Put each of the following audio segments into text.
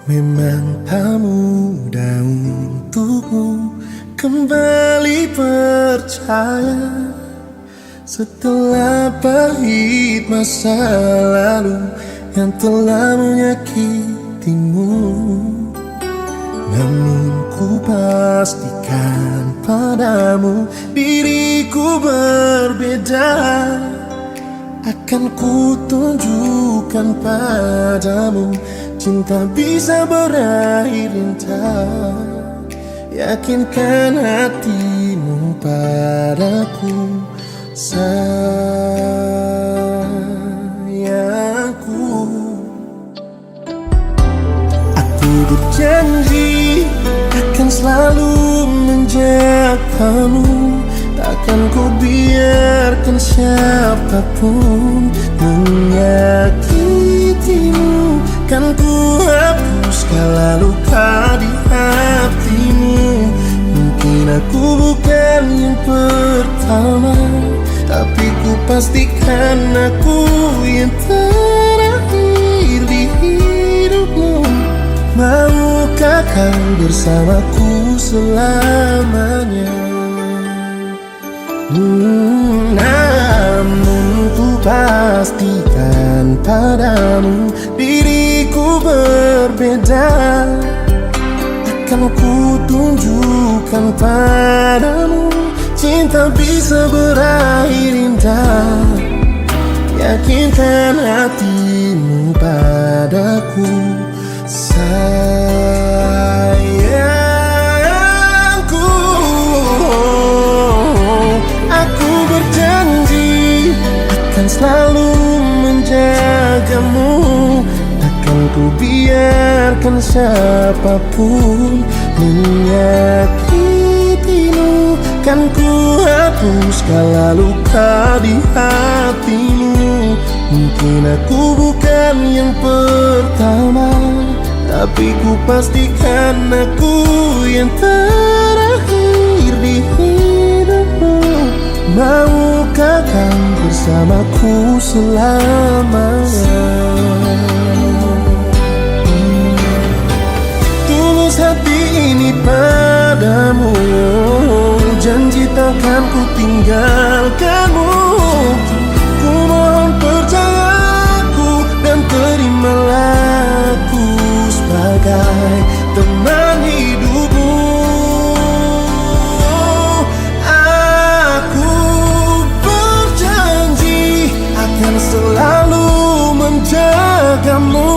Memang tak mudah untukmu kembali percaya setelah pahit masa lalu yang telah menyakitimu. Namun ku pastikan padamu diriku berbeda. Akan ku tunjukkan padamu cinta bisa berakhir indah. Yakinkan hatimu padaku, sayangku. Aku berjanji akan selalu menjagamu. Takkan ku biarkan siapapun menyakitimu. Kan ku hapus segala luka di hatimu. Mungkin aku bukan yang pertama, tapi ku pastikan aku yang terakhir di hidupmu. Maukah kau bersamaku selamanya? Namun ku pastikan padamu diriku berbeda. Akan ku tunjukkan padamu cinta bisa berakhir indah. Yakinkan hatimu padaku, sayangku. Aku berjanji akan selalu menjagamu. Takkan ku biarkan siapapun menyakitimu. Kan ku hapus segala luka di hatimu. Mungkin aku bukan yang pertama, tapi ku pastikan aku yang terakhir di hidupmu. Maukah kau bersamaku selamanya? Tulus hati ini padamu, janji takkan ku tinggalkanmu. Ku mohon percayaku dan terimalah aku sebagai teman hidupmu. Aku berjanji akan selalu menjagamu.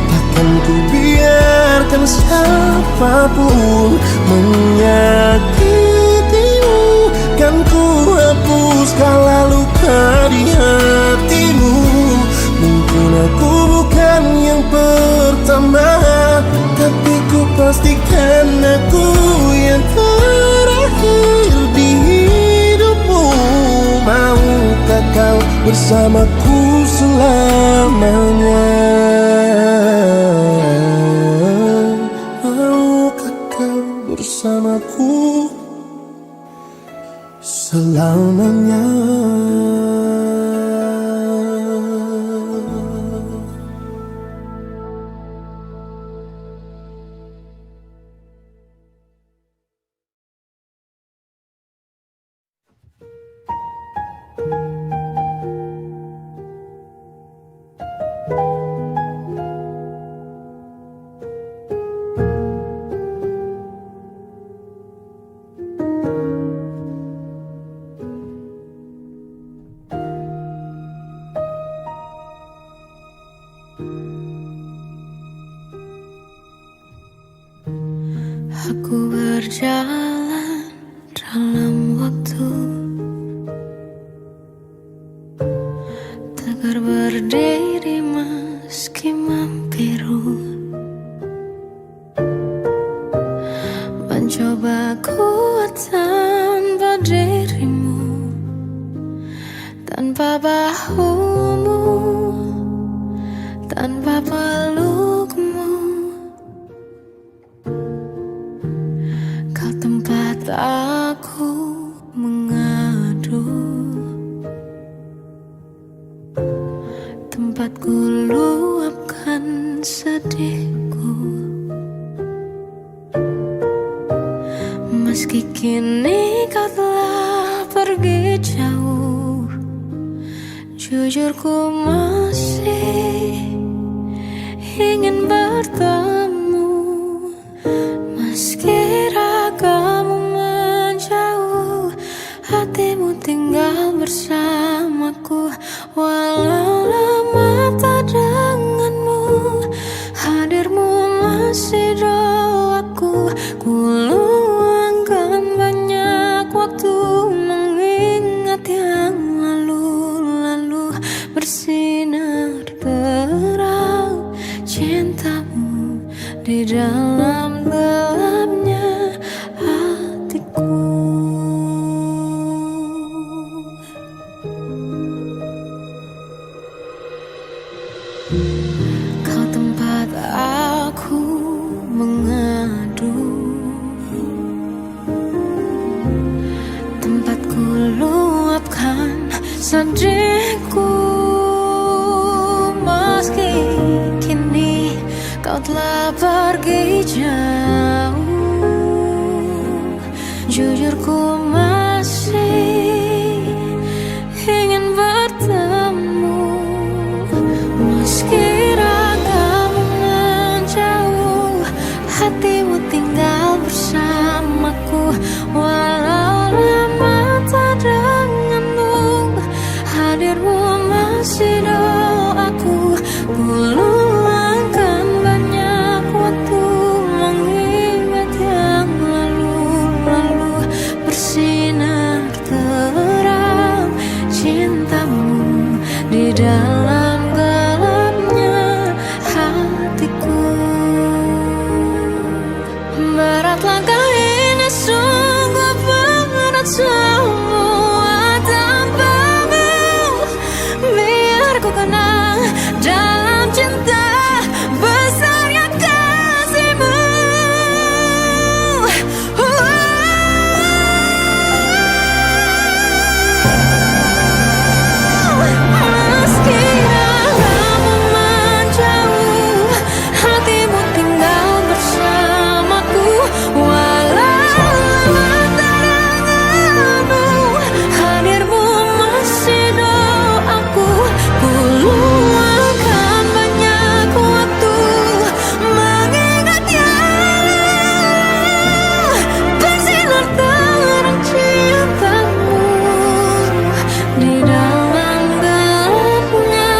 Takkan ku biarkan siapapun menyakitimu. Kan ku hapus segala luka di hatimu. Mungkin aku bukan yang pertama, tapi ku pastikan aku yang terakhir di hidupmu. Maukah kau bersamaku selamanya? Maukah kau bersamaku selamanya? Aku berjalan dalam waktu, tegar berdiri meski membiru. Mencoba kuat tanpa dirimu, tanpa bahumu, tanpa pelukmu. Kau tempat aku mengadu, tempat ku luapkan sedihku. Meski kini kau telah pergi jauh, jujur ku masih ingin bertemu. Meski ragamu menjauh, hatimu tinggal bersamaku. Walau lama tak denganmu, hadirmu masih doaku. Ku luangkan banyak waktu mengingat yang lalu-lalu. Bersinar terang cintamu di dalam gelapnya hatiku. Kau tempat aku mengadu, tempatku luapkan sedihku. Meski kini kau telah pergi jauh, jujur ku masih ingin bertemu. Meski ragamu menjauh, hatimu tinggal bersamaku. Walau lama tak denganmu, hadirmu masih doaku. Ku luangkan banyak waktu mengingat yang lalu-lalu. Bersinar terang cintamu di dalam gelapnya hatiku. Berat langkah ini, sungguh berat semua tanpamu. Biar ku kenang dalam cinta besarnya kasihmu. Meski ragamu menjauh, hatimu tinggal bersamaku. Walau lama tak denganmu, hadirmu masih doaku. Ku luangkan banyak waktu mengingat yang bersinar terang cintamu di dalam gelapnya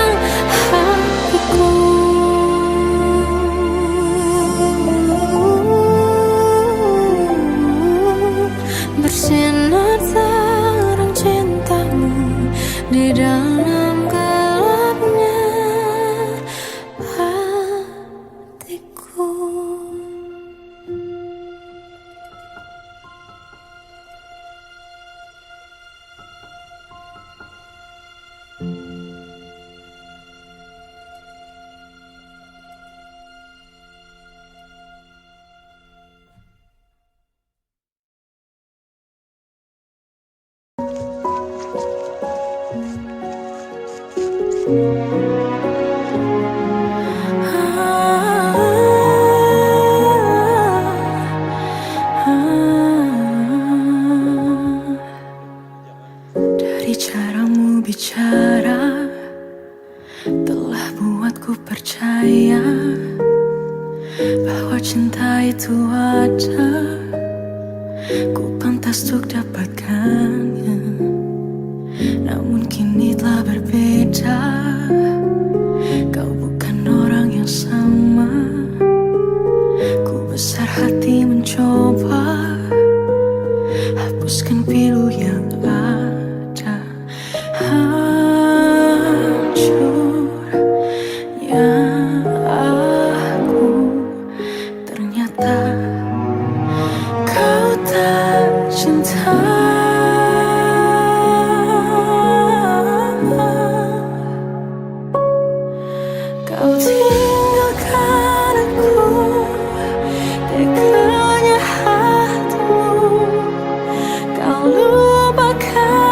hatiku. Bersinar terang cintamu di dalam gelapnya hatiku. Dari caramu bicara telah buatku percaya bahwa cinta itu ada. Ku pantas untuk dapatkannya, namun kini telah berbeda. Kau bukan orang yang sama. Ku besar hati mencoba hapuskan pilu yang ada. Hancurnya aku, ternyata kau tak cinta. Kau tinggalkan aku, teganya hatimu. Kau lupakan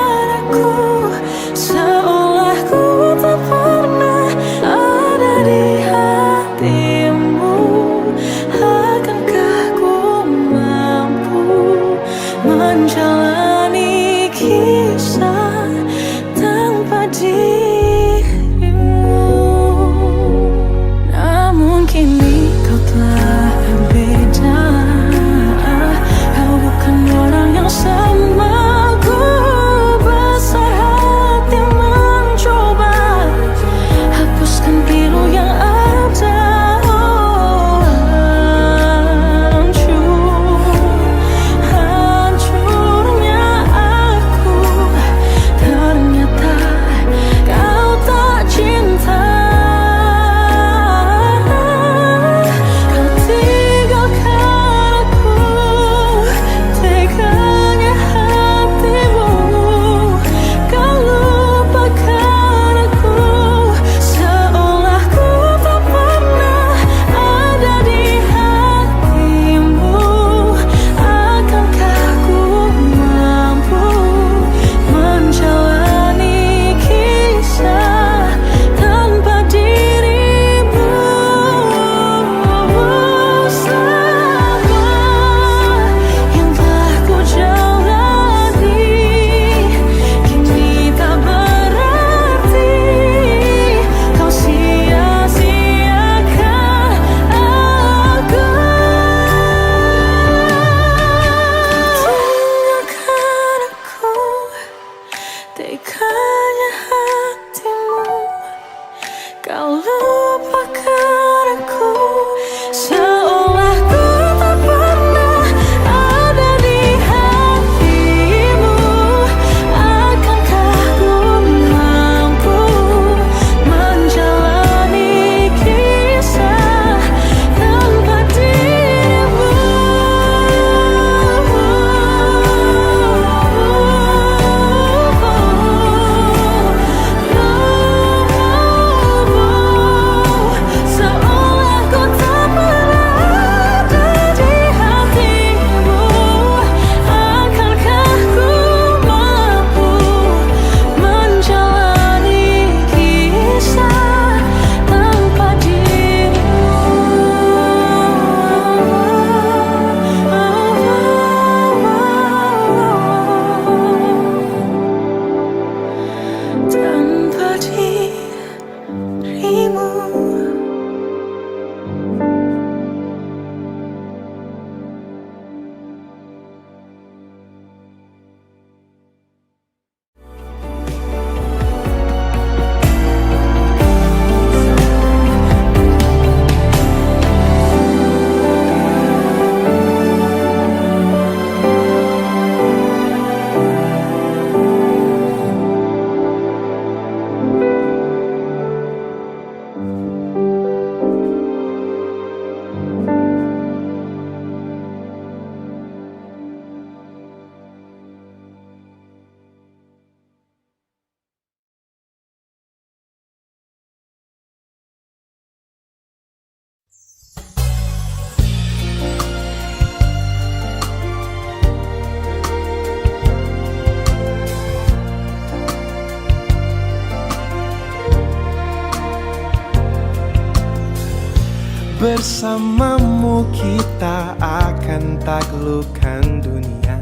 Bersamamu kita akan taklukkan dunia,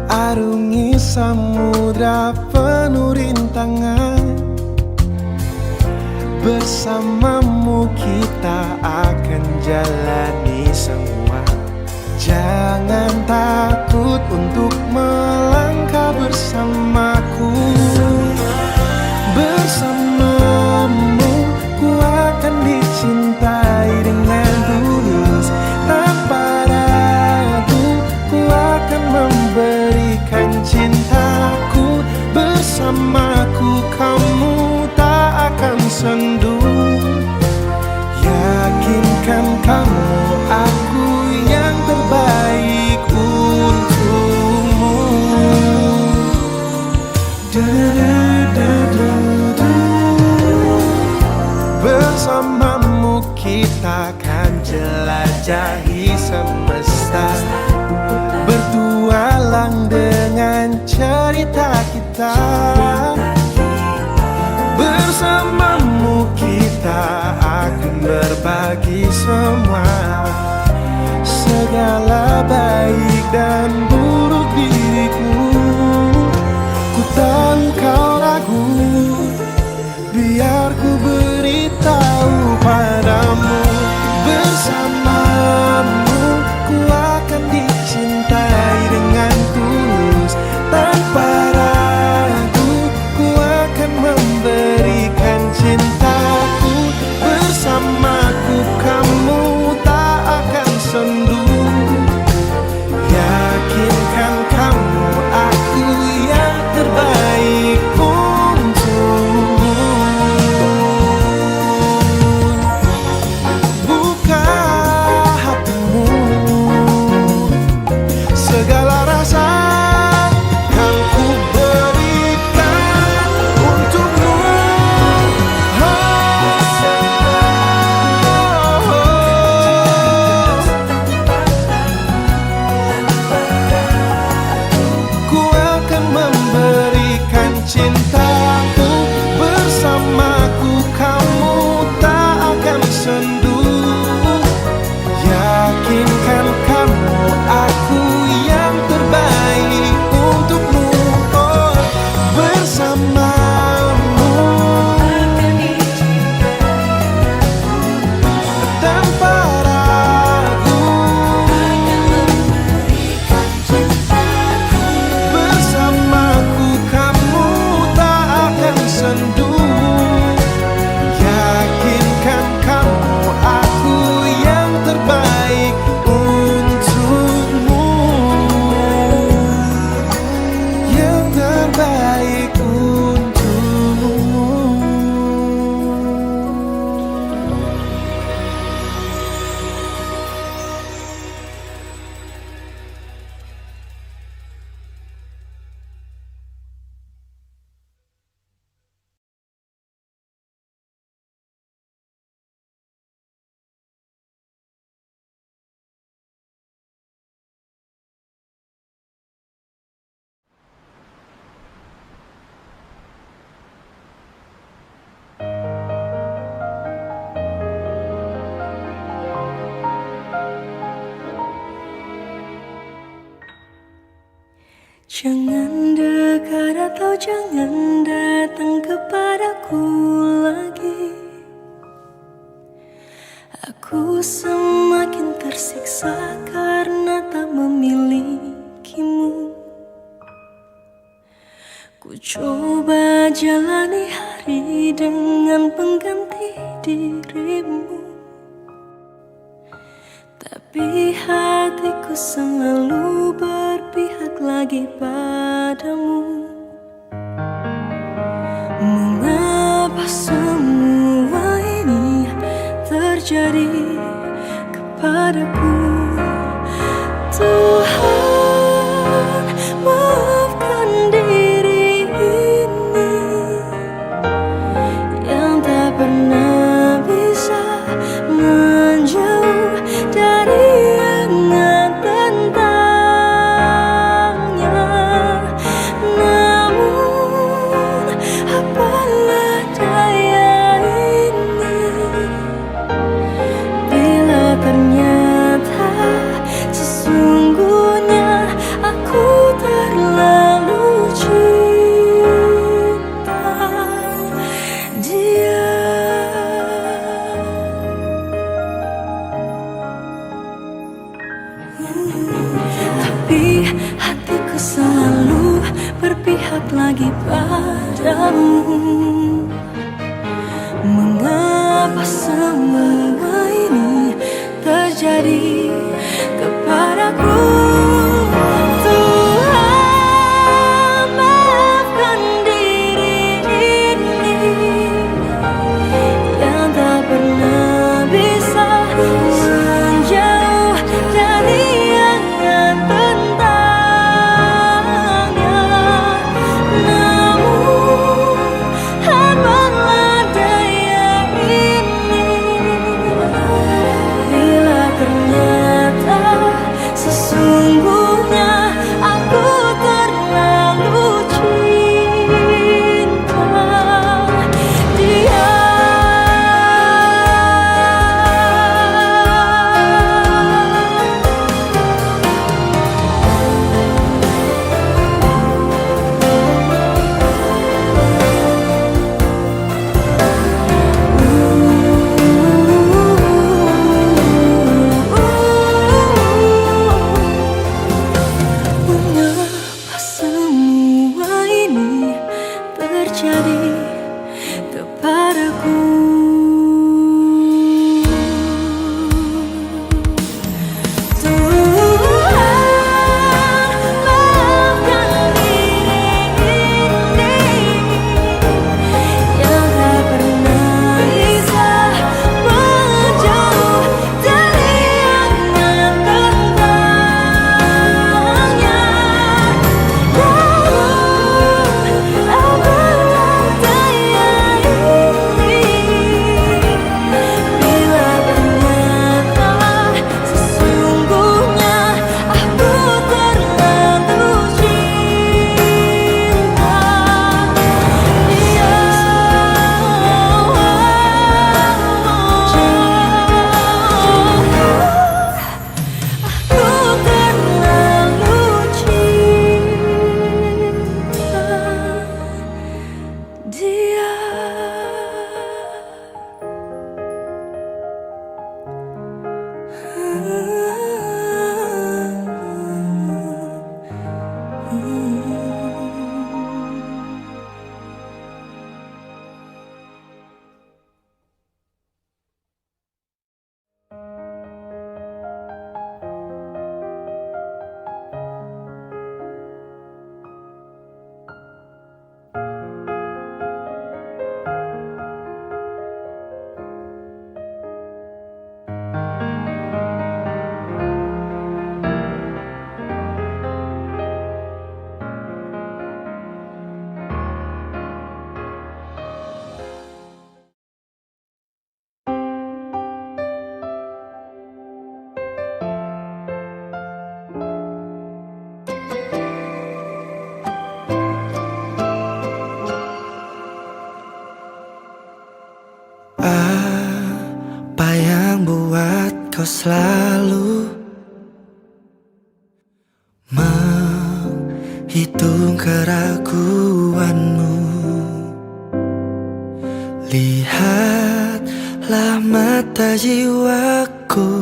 arungi samudra penuh rintangan. Bersamamu kita akan jalani semua. Jangan takut untuk melangkah bersamaku. Bersamamu ku akan dicintai dengan tulus. Tanpa ragu ku akan memberikan cintaku. Bersamaku kamu tak akan sendu. Yakinkan kamu aku yang terbaik untukmu. Bersamamu kita akan jelajahi semesta, bertualang dengan cerita kita. Bersamamu kita akan berbagi semua, segala baik dan buruk diriku. Ku tahu kau ragu, biar ku beritahu padamu. Bersamamu ku akan dicintai dengan tulus. Tanpa ragu ku akan memberikan cintaku. Bersamaku kamu tak akan sendu. Yakinkan kamu aku yang terbaik untukmu. Buka hatimu, segala rasa kan ku berikan untukmu. Ku akan memberikan cintaku. Bersamaku kamu tak akan sendu. Yakinkan kamu aku yang terbaik untukmu. Oh, bersamamu tanpa ragu. Bersamaku kamu tak akan sendu. Yakinkan kamu aku yang terbaik untukmu. Yang terbaik untukmu. Jangan dekat atau jangan datang kepadaku lagi. Aku semakin tersiksa karena tak memilikimu. Ku coba jalani hari dengan pengganti dirimu, tapi hatiku selalu berpihak lagi padamu. Mengapa semua ini terjadi kepadaku? Tuhan, maafkan diri ini yang tak pernah bisa menjauh dari ingat tentangnya. dekat lagi padamu. Mengapa semua ini terjadi kepadaku? Tuhan, maafkan diri ini yang tak pernah bisa menjauh dari angan tentangnya. Namun hampalah daya ini bila ternyata sesungguhnya aku terlalu cinta dia. Mengapa semua ini terjadi kepadaku? Tuhan, maafkan diri ini yang tak pernah bisa menjauh dari angan tentangnya. Namun apalah daya ini bila ternyata sesungguhnya aku terlalu cinta dia. Aku terlalu cinta dia. Apa yang buat kau selalu menghitung keraguanmu? Lihatlah mata jiwaku,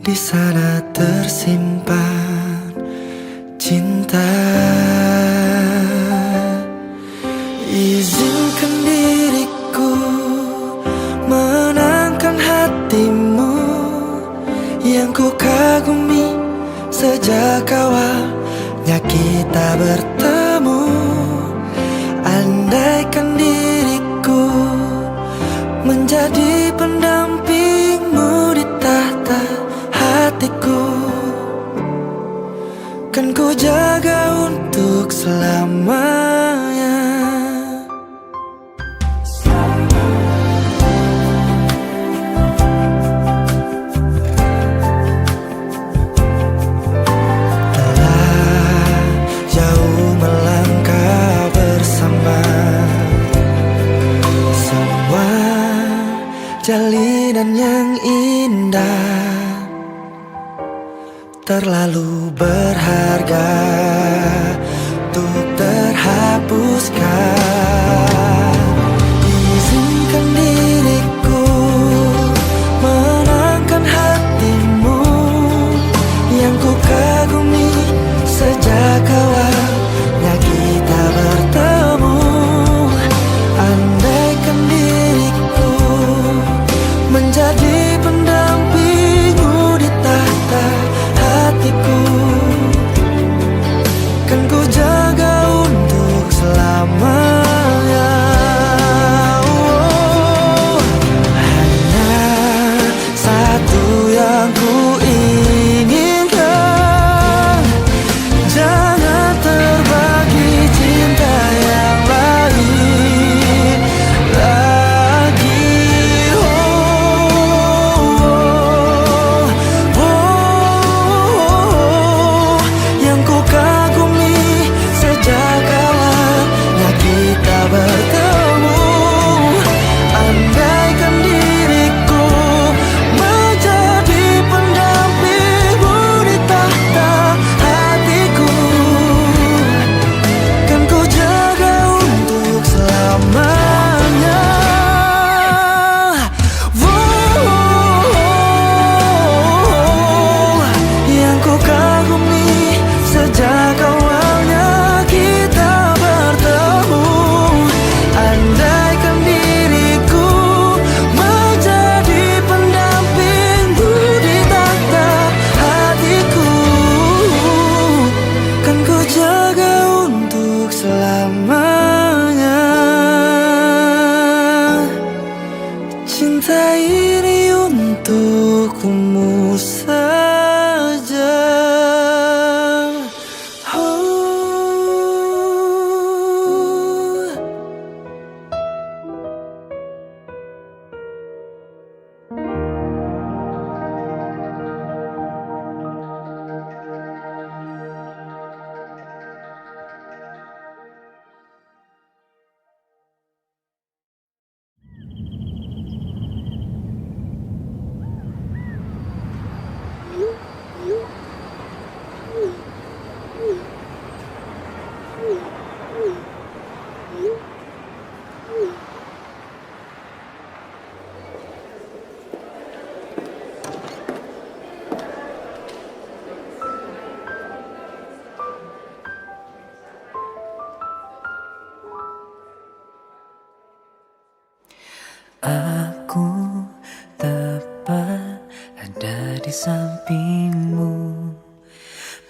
di sana tersimpan cinta. Izinkan diriku menangkan hatimu yang ku kagumi sejak awalnya kita bertemu. Andaikan diriku menjadi pendampingmu di tahta hatiku, kan ku jaga untuk selamanya. Jalinan yang indah terlalu berharga untuk terhapuskan. Izinkan diriku menangkan hatimu yang ku kagumi sejak awal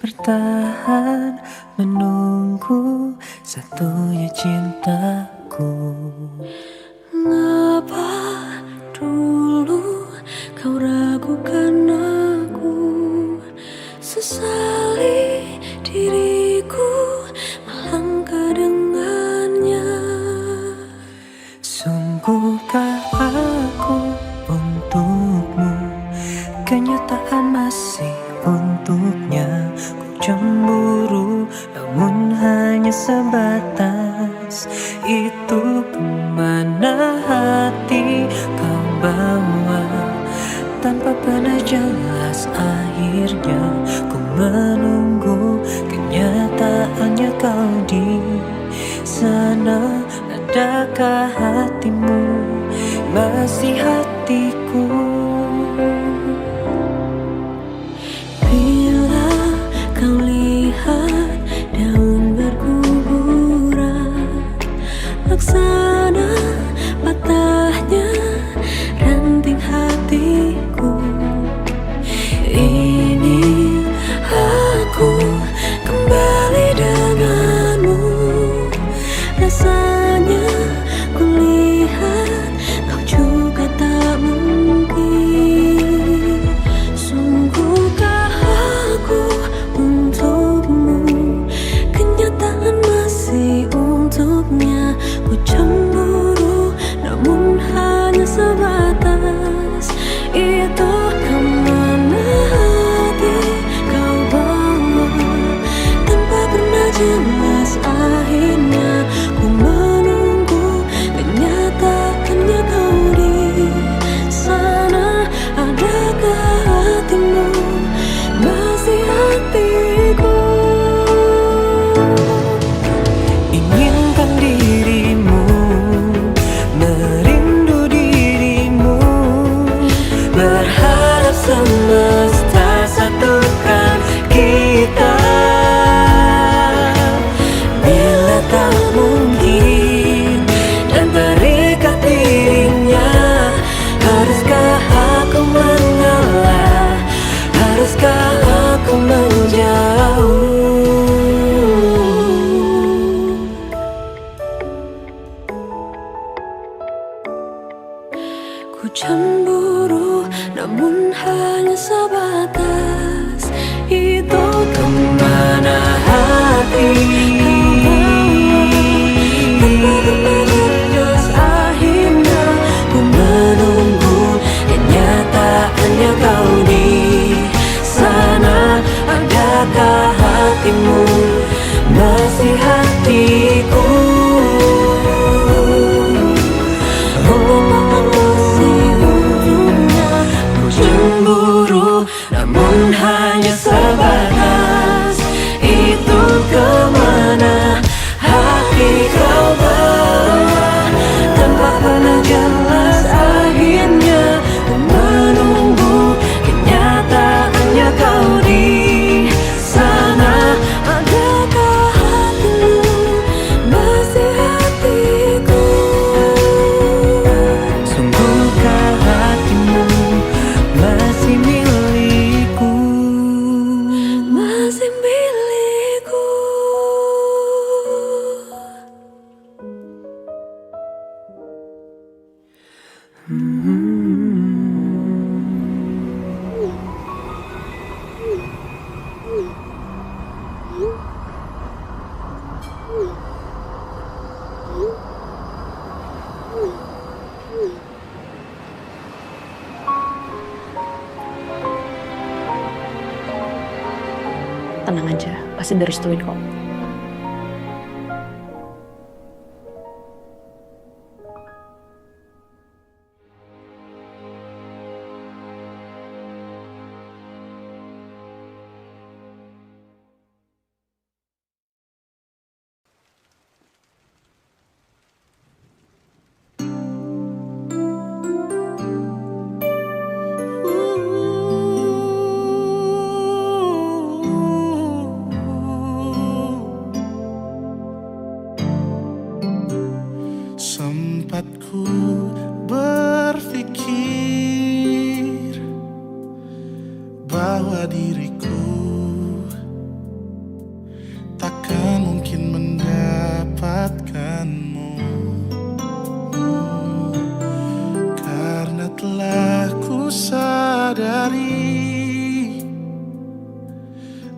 bertahan menunggu satunya cintaku. Ngapa dulu kau ragukan aku, sesali diriku melangkah dengannya. Sungguhkah aku untukmu, kenyataan masih untuknya. Ku cemburu namun hanya sebatas itu. Kemana hati kau bawa tanpa pernah jelas akhirnya. Ku menunggu kenyataannya kau di sana. Adakah hatimu masih hatiku? Bila kau lihat daun berguguran, laksana patahnya ranting hatiku. Ingin aku kembali denganmu, rasanya kulihat kau juga tak mungkin. Sungguhkah aku untukmu, kenyataan masih untuknya. Ku cemburu namun hanya sebatas itu. Kemana hati kau bawa tanpa pernah jelas akhirnya. Ku menunggu kenyataannya kau di sana. Adakah hatimu masih hatiku? Inginkan dirimu, merindu dirimu, berharap semesta satukan kita. Bila tak mungkin dan terikat dirinya, haruskah aku mengalah? Haruskah aku menjauh? Ku cemburu namun hanya sebatas itu. Kemana hati tanpa pernah jelas akhirnya. ku menunggu kenyataannya kau di sana. Adakah hatimu masih hatiku? Ku cemburu namun hanya sebatas itu. Kemana hati kau bawa tanpa pernah jelas akhirnya. Ku menunggu kenyataannya kau di sana. Adakah hatimu masih hatiku? Sungguhkah hatimu masih milikku? Masih milikku. Tenang aja, pasti direstuin kok.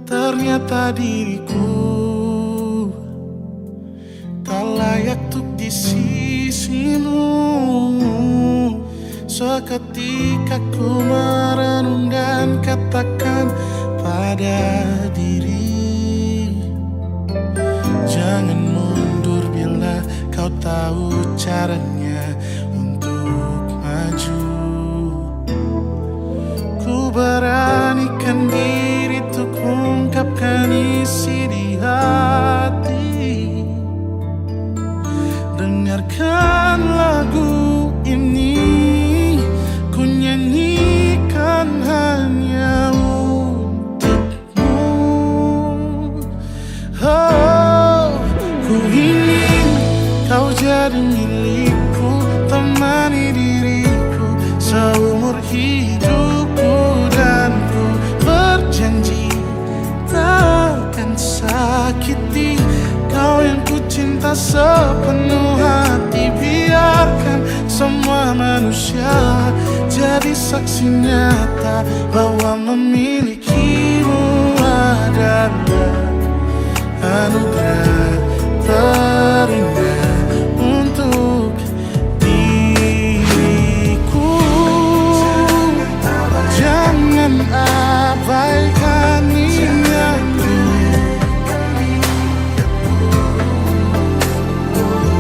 Ternyata diriku tak layak untuk di sisimu. Seketika ku merenung dan katakan pada diri, jangan mundur bila kau tahu caranya untuk maju. Ku beranikan diri untuk ungkapkan isi di hati. Dengarkan lagu ini, ku nyanyikan hanya untukmu. Oh, ku ingin kau jadi milikku, temani diriku seumur hidupku. Dan ku berjanji takkan sakiti kau yang ku cinta sepenuh hati. Biarkan semua manusia jadi saksi nyata bahwa memilikimu adalah anugerah terindah untuk diriku. Jangan abaikan niatku,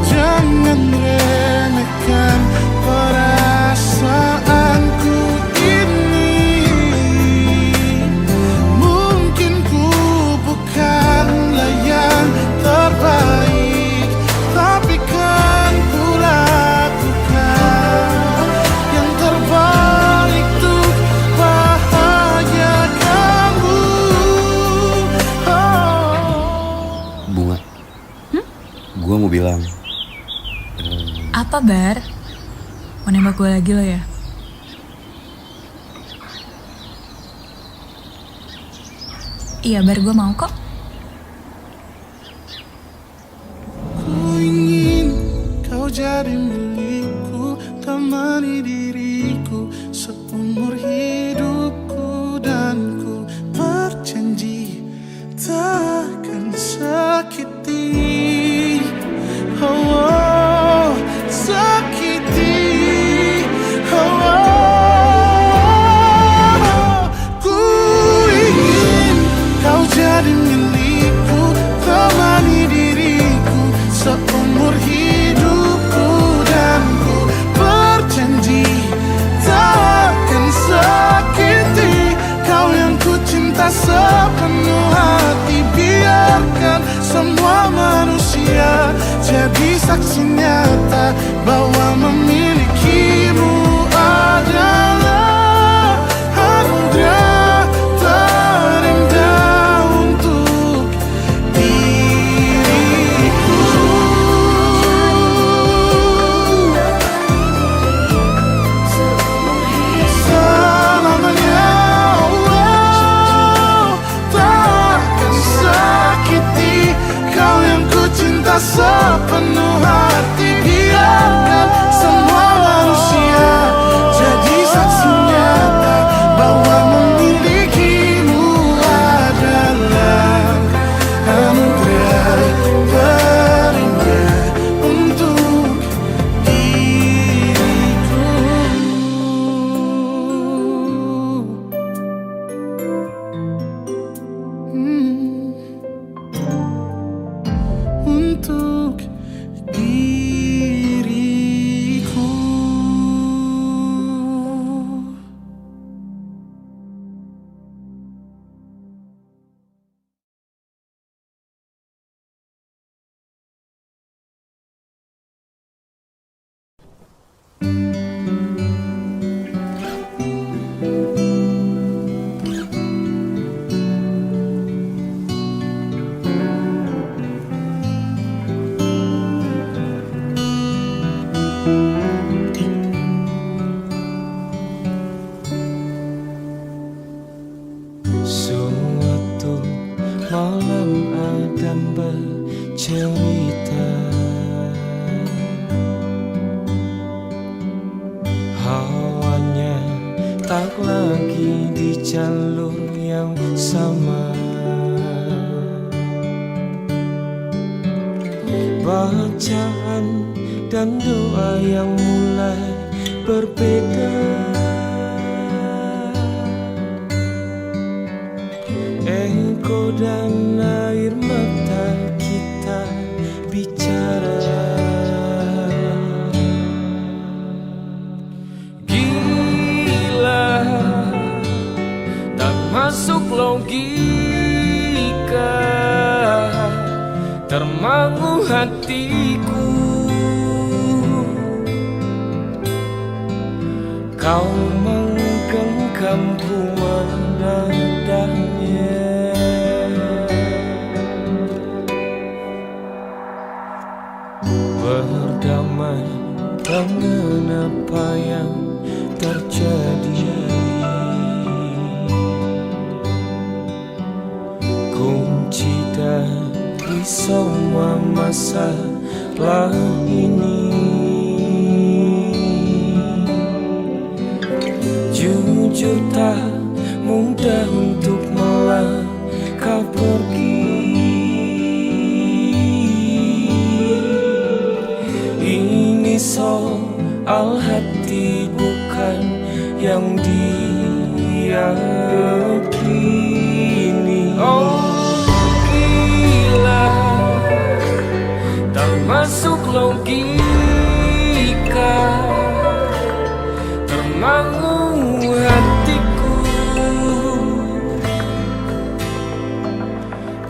jangan remehkan perasaanku ini. Mungkin ku bukanlah yang terbaik, tapi kan ku lakukan yang terbaik untuk bahagiakanmu. Bunga, gue mau bilang, Apa, Bar? Mau nembak gue lagi lo ya? Iya, Bar, gue mau kok. Ku ingin kau jadi milikku, temani diriku seumur hidupku. Dan ku berjanji takkan sakiti, oh, sakiti, oh. Ku ingin kau jadi milikku, temani diriku seumur hidupku. Dan ku berjanji takkan sakiti kau yang ku cinta sepenuh hati. Biarkan semua manusia jadi saksi nyata bahwa memilikimu adalah anugerah terindah untuk diriku. Selamanya, oh, takkan sakiti kau yang ku cinta sepenuh hati. Biarkan semua manusia jadi saksi nyata bahwa memilikimu adalah anugerah terindah untuk diriku. Untuk diriku. Suatu malam Adam bercerita, hawanya tak lagi di jalur yang sama. bacaan dan doa yang mulai berbeda. Engkau dan air mata kita bicara. Gila, tak masuk logika, termangu hatiku. Kau menggenggamku menadahnya. Berdamai dengan apa yang terjadi. Kunci dari semua masalah ini, jujur tak mudah untuk melangkah pergi. Ini soal hati bukan yang diyakini. Oh gila, tak masuk logika, termangu hatiku.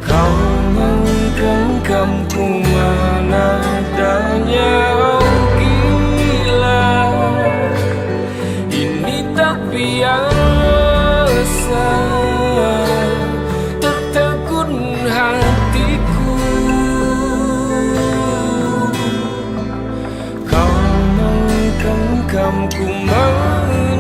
Kau menggenggamku menadanya. Oh gila, ini tak biasa, tertegun hatiku. Kau menggenggamku menadahnya.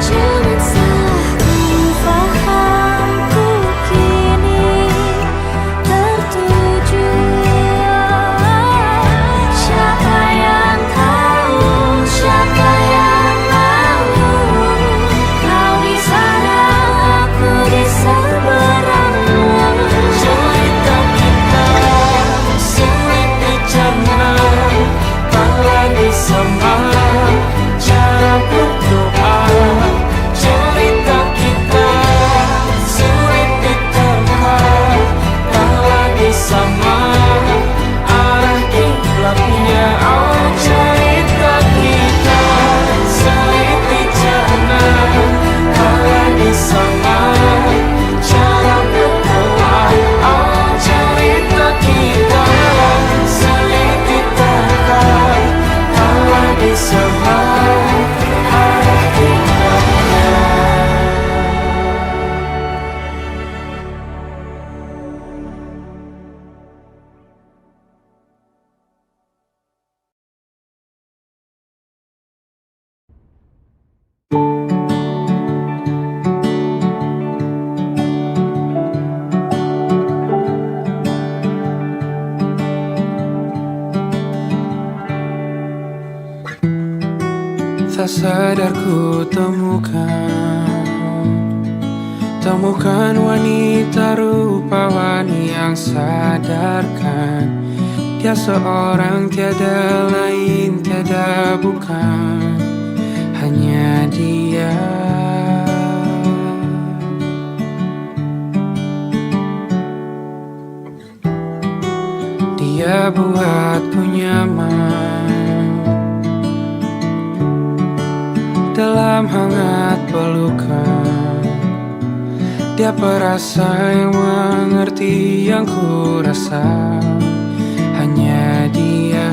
Jangan salah fahamku kini tertuju. Siapa yang tahu, siapa yang mahu. Kau di sana, aku di seberangmu. Cerita kita sulit dicerna, tak lagi sama cara berdoa. Cerita kita sulit diterka, tak lagi sama arah kiblatnya. Oh cerita kita sulit dicerna, tak lagi sama cara berdoa. Oh cerita kita sulit diterka, tak lagi sama arah kiblatnya. Tak sadar ku temukan wanita rupawani yang sadarkan dia seorang, tiada lain, tiada bukan, hanya dia. Dia buatku nyaman dalam hangat pelukan. Dia perasa yang mengerti yang ku rasa, hanya dia.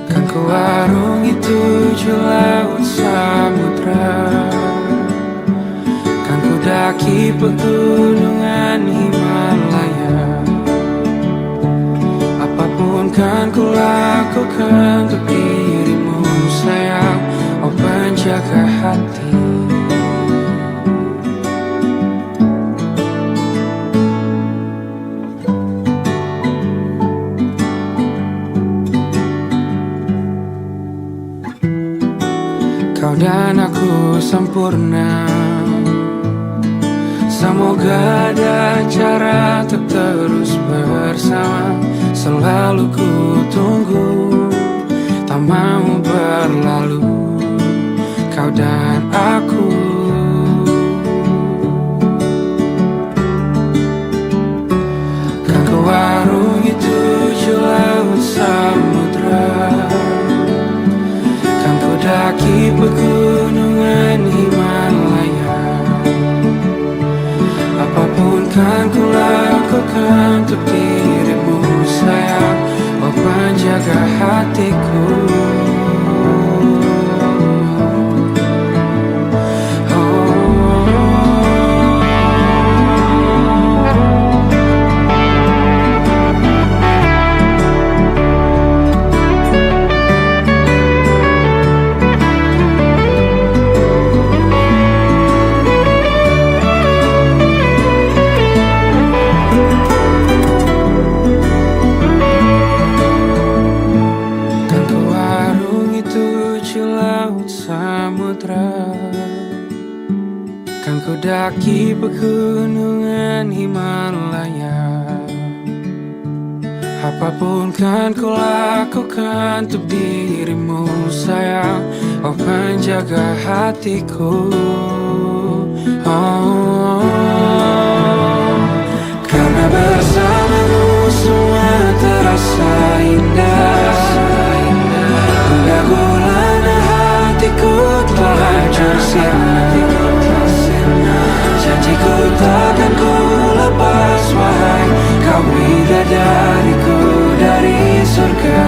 Kan ku arungi 7 laut samudra, kan ku daki pegunungan Himalaya. Apapun kan ku lakukan untuk dirimu sayang, oh penjaga hati. Kau dan aku sempurna. Semoga ada cara untuk terus bersama. Selalu ku tunggu, tak mau berlalu, kau dan aku. Kan ku warungi 7 laut samudra, kan ku daki pegunungan Himalaya. Apapun kan ku lakukan untuk dirimu sayang, oh penjaga hatiku. Kan ku daki pegunungan Himalaya. Apapun kan ku lakukan untuk dirimu sayang, oh penjaga hatiku. Karena bersamamu semua terasa indah. Enggak gulana hatiku telah tersirat. Janjiku takkan ku lepas, wahai kau bidadariku dari surga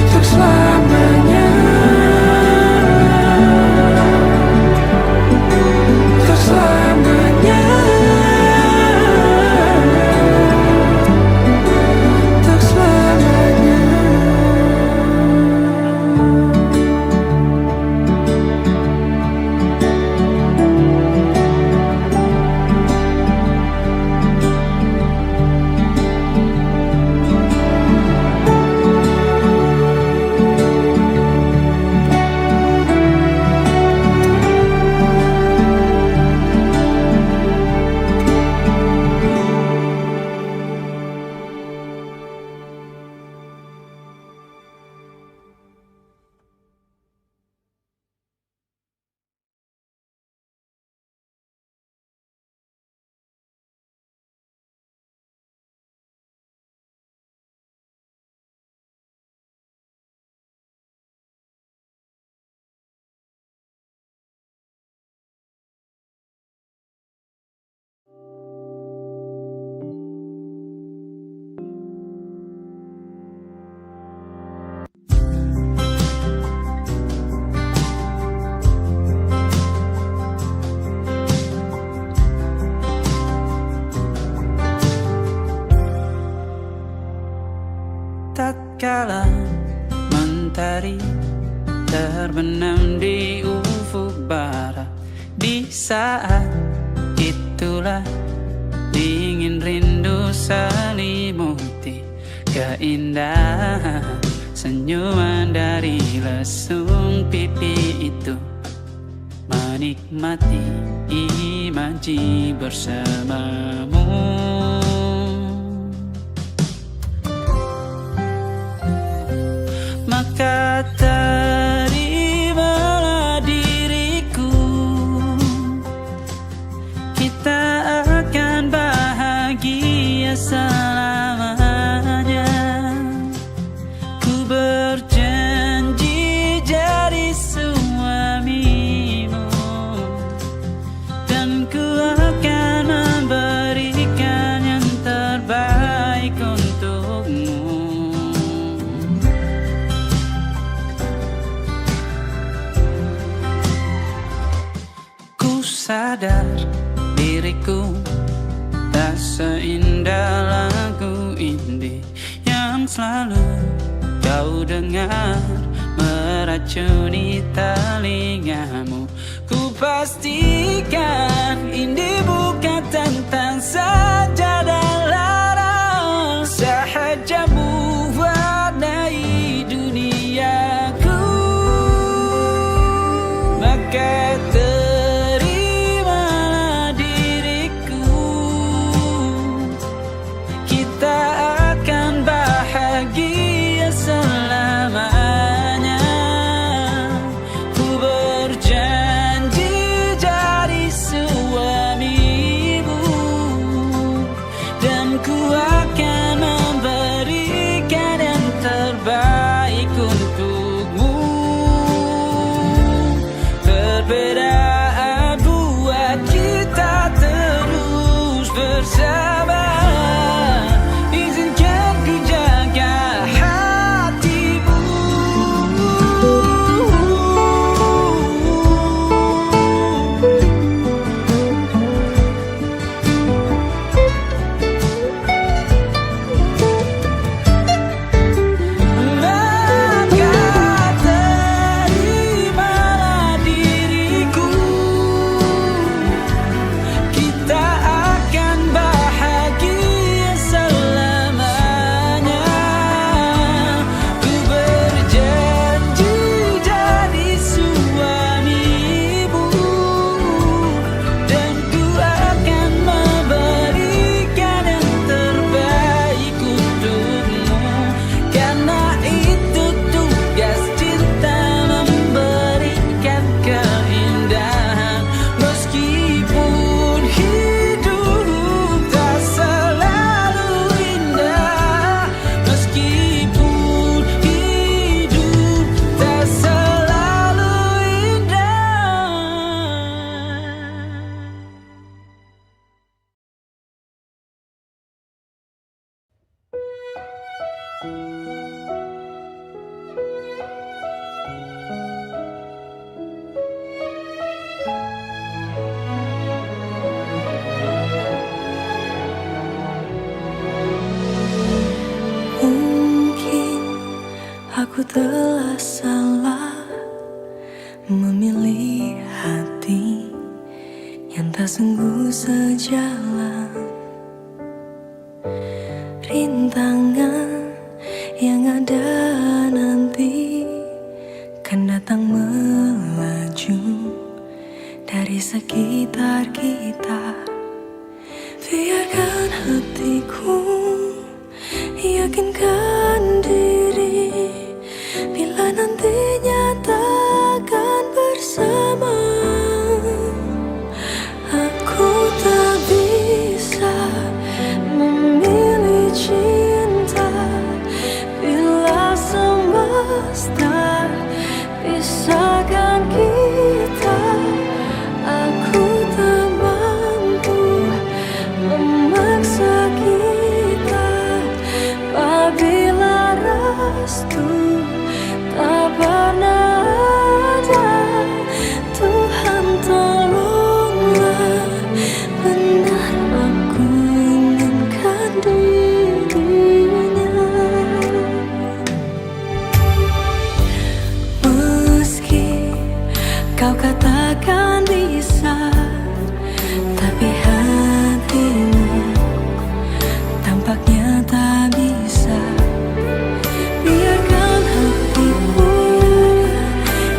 untuk selamanya, untuk selamanya, untuk selamanya. Tatkala mentari terbenam di ufuk barat, di saat itulah dingin rindu selimuti keindahan senyuman dari lesung pipi itu. Menikmati imaji bersamamu. Maka terimalah diriku, kita akan bahagia selamanya. Ku berjanji jadi suamimu, dan ku akan memberikan yang terbaik untukmu. Sadar diriku tak seindah lagu indie yang selalu kau dengar meracuni telingamu. Ku pastikan indie bukan tentang sajadah larang, sahaja mewarnai duniaku. telah salah memilih hati yang tak sungguh sejalan. Rintangan yang ada nanti kan datang melaju dari sekitar kita. Biarkan hatiku yakinkan diri, bila nantinya takkan bersama. Aku tak bisa memilih cinta, bila semesta pisahkan kita. Aku tak mampu memaksa kita, apabila restu tak pernah ada. Tuhan tolonglah, benar aku inginkan dirinya. Meski kau katakan bisa, tapi hatimu tampaknya tak bisa. Biarkan hatiku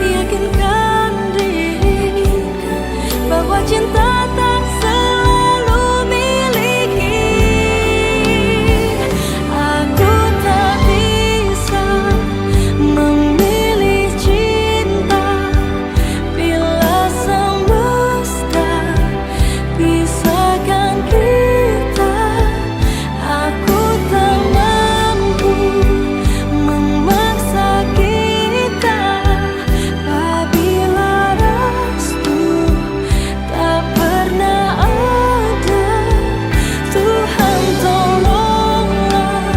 yakinkan diri bahwa cinta tak selalu miliki. Aku tak bisa memilih cinta, bila semesta pisahkan kita. Aku tak mampu memaksa kita, apabila restu tak pernah ada. Tuhan tolonglah,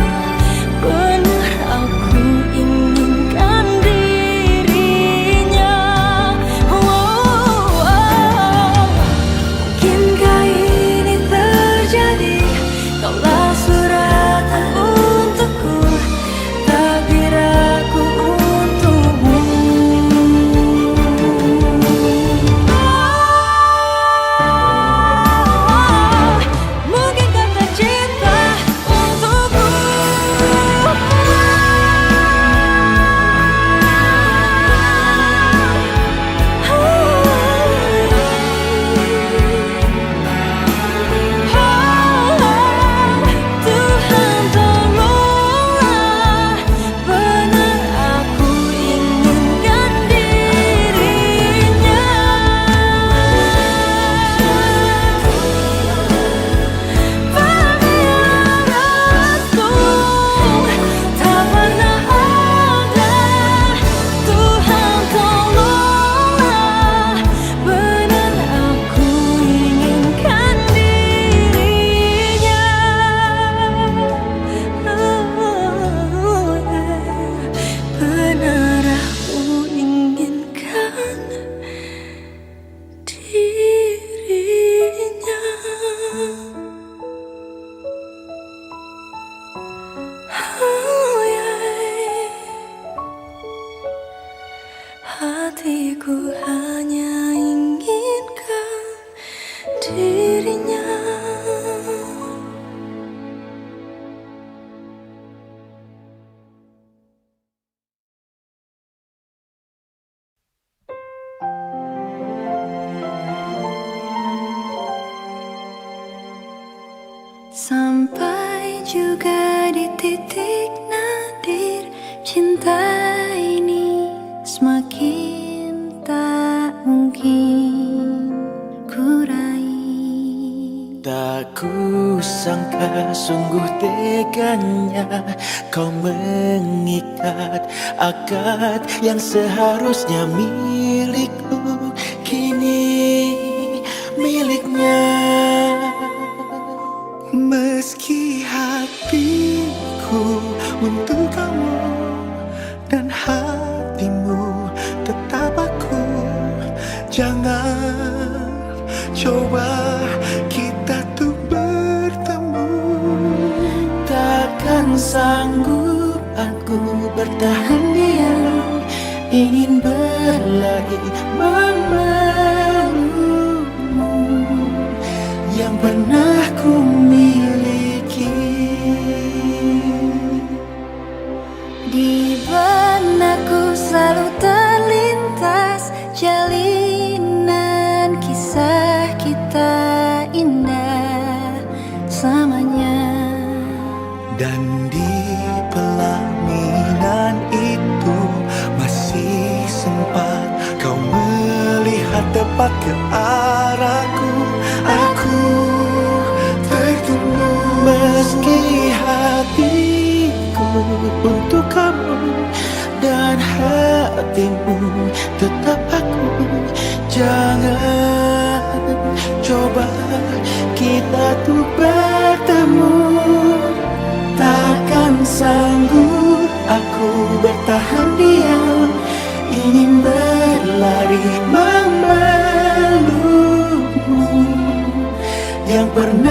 benar aku inginkan dirinya. Mungkinkah ini terjadi? Kaulah suratan untukku, takdir aku untukmu. Mungkinkah tercipta untukku? Tuhan tolonglah, benar aku inginkan dirinya. Apabila restu tak pernah ada. Tuhan tolonglah, benar aku inginkan dirinya. Benar aku inginkan dirinya. Hatiku hanya inginkan dirinya. Sampai juga di titik nadir, cinta ini semakin tak mungkin kurai. Tak kusangka sungguh teganya kau mengikat akad yang seharusnya milikku, kini miliknya. Meski hatiku untuk kamu dan hatimu tetap aku, jangan coba kita tuh bertemu. Takkan sanggup aku bertahan diam ingin berlari memelukmu yang pernah ku miliki. Di benakku selalu terlintas jalinan kisah kita indah selamanya. Dan di pelaminan itu masih sempat kau melihat tepat ke arahku. Aku tertunduk meski hatiku untuk kamu dan hatimu tetap aku. Jangan coba kita tuh bertemu. Takkan sanggup aku bertahan diam, ingin berlari memelukmu yang pernah